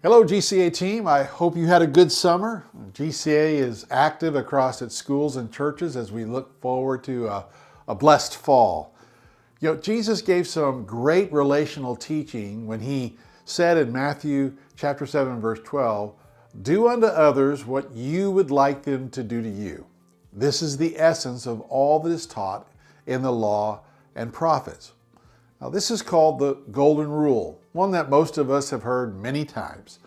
Hello, GCA team. I hope you had a good summer. GCA is active across its schools and churches as we look forward to a blessed fall. Jesus gave some great relational teaching when he said in Matthew chapter 7, verse 12, "Do unto others what you would like them to do to you." This is the essence of all that is taught in the law and prophets. Now, this is called the Golden Rule, one that most of us have heard many times.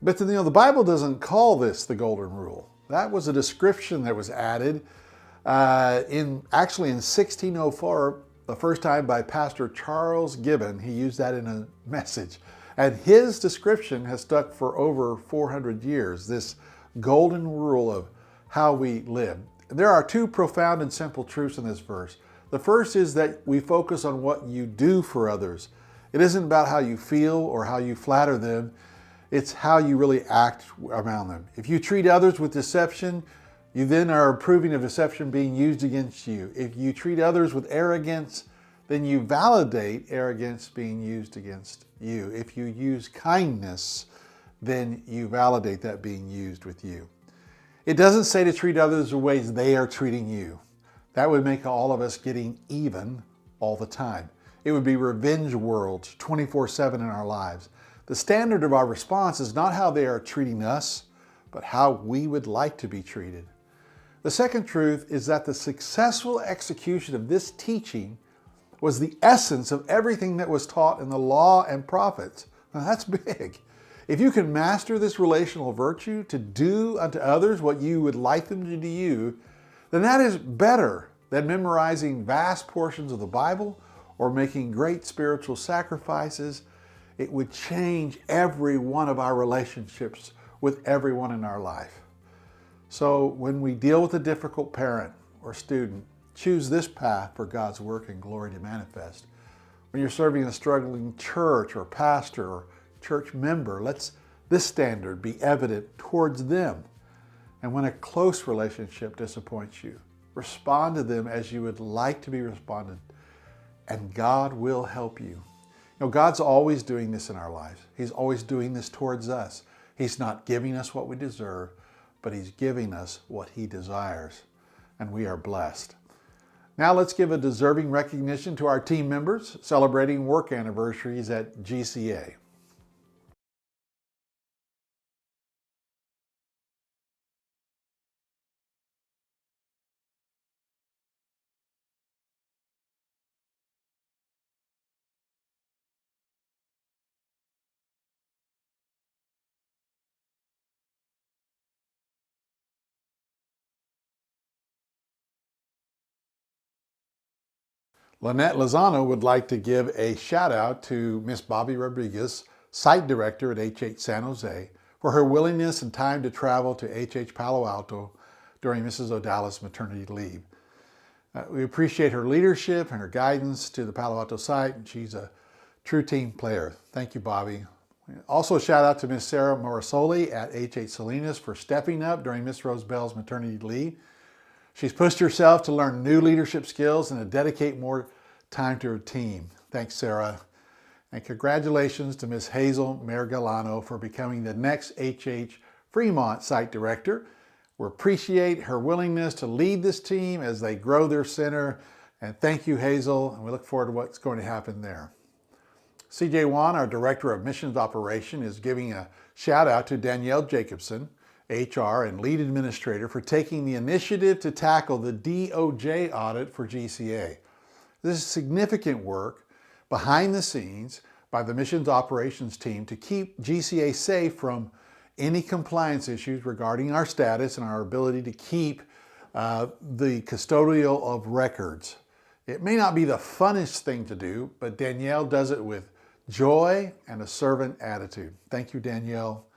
But the Bible doesn't call this the Golden Rule. That was a description that was added in 1604, the first time by Pastor Charles Gibbon. He used that in a message. And his description has stuck for over 400 years, this golden rule of how we live. There are two profound and simple truths in this verse. The first is that we focus on what you do for others. It isn't about how you feel or how you flatter them. It's how you really act around them. If you treat others with deception, you then are approving of deception being used against you. If you treat others with arrogance, then you validate arrogance being used against you. If you use kindness, then you validate that being used with you. It doesn't say to treat others the ways they are treating you. That would make all of us getting even all the time. It would be revenge worlds 24/7 in our lives. The standard of our response is not how they are treating us, but how we would like to be treated. The second truth is that the successful execution of this teaching was the essence of everything that was taught in the law and prophets. Now that's big. If you can master this relational virtue to do unto others what you would like them to do to you, then that is better than memorizing vast portions of the Bible or making great spiritual sacrifices. It would change every one of our relationships with everyone in our life. So when we deal with a difficult parent or student, choose this path for God's work and glory to manifest. When you're serving a struggling church or pastor or church member, let this standard be evident towards them. And when a close relationship disappoints you, respond to them as you would like to be responded, and God will help you. God's always doing this in our lives. He's always doing this towards us. He's not giving us what we deserve, but He's giving us what He desires, and we are blessed. Now let's give a deserving recognition to our team members celebrating work anniversaries at GCA. Lynette Lozano would like to give a shout out to Miss Bobby Rodriguez, Site Director at HH San Jose, for her willingness and time to travel to HH Palo Alto during Mrs. O'Dall's maternity leave. We appreciate her leadership and her guidance to the Palo Alto site, and she's a true team player. Thank you, Bobby. Also, shout out to Miss Sarah Morrisoli at HH Salinas for stepping up during Miss Rose Bell's maternity leave. She's pushed herself to learn new leadership skills and to dedicate more time to her team. Thanks, Sarah. And congratulations to Ms. Hazel Margalano for becoming the next HH Fremont Site Director. We appreciate her willingness to lead this team as they grow their center. And thank you, Hazel, and we look forward to what's going to happen there. CJ Wan, our Director of Missions Operation, is giving a shout out to Danielle Jacobson, HR and Lead Administrator, for taking the initiative to tackle the DOJ audit for GCA. This is significant work behind the scenes by the Missions Operations team to keep GCA safe from any compliance issues regarding our status and our ability to keep the custodial of records. It may not be the funnest thing to do, but Danielle does it with joy and a servant attitude. Thank you, Danielle.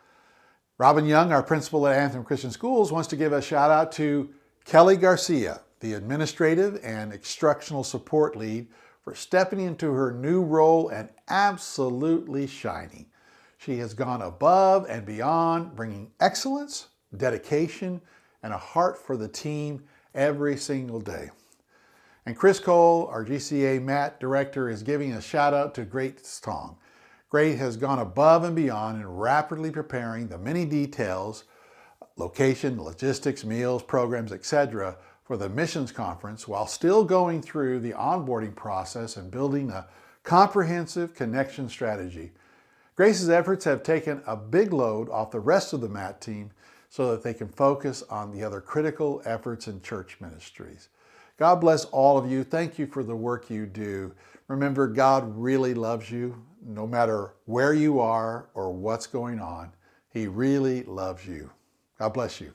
Robin Young, our principal at Anthem Christian Schools, wants to give a shout out to Kelly Garcia, the administrative and instructional support lead, for stepping into her new role and absolutely shining. She has gone above and beyond, bringing excellence, dedication, and a heart for the team every single day. And Chris Cole, our GCA MAT director, is giving a shout out to Great Song. Grace has gone above and beyond in rapidly preparing the many details, location, logistics, meals, programs, etc., for the missions conference while still going through the onboarding process and building a comprehensive connection strategy. Grace's efforts have taken a big load off the rest of the MAT team so that they can focus on the other critical efforts in church ministries. God bless all of you. Thank you for the work you do. Remember, God really loves you, no matter where you are or what's going on. He really loves you. God bless you.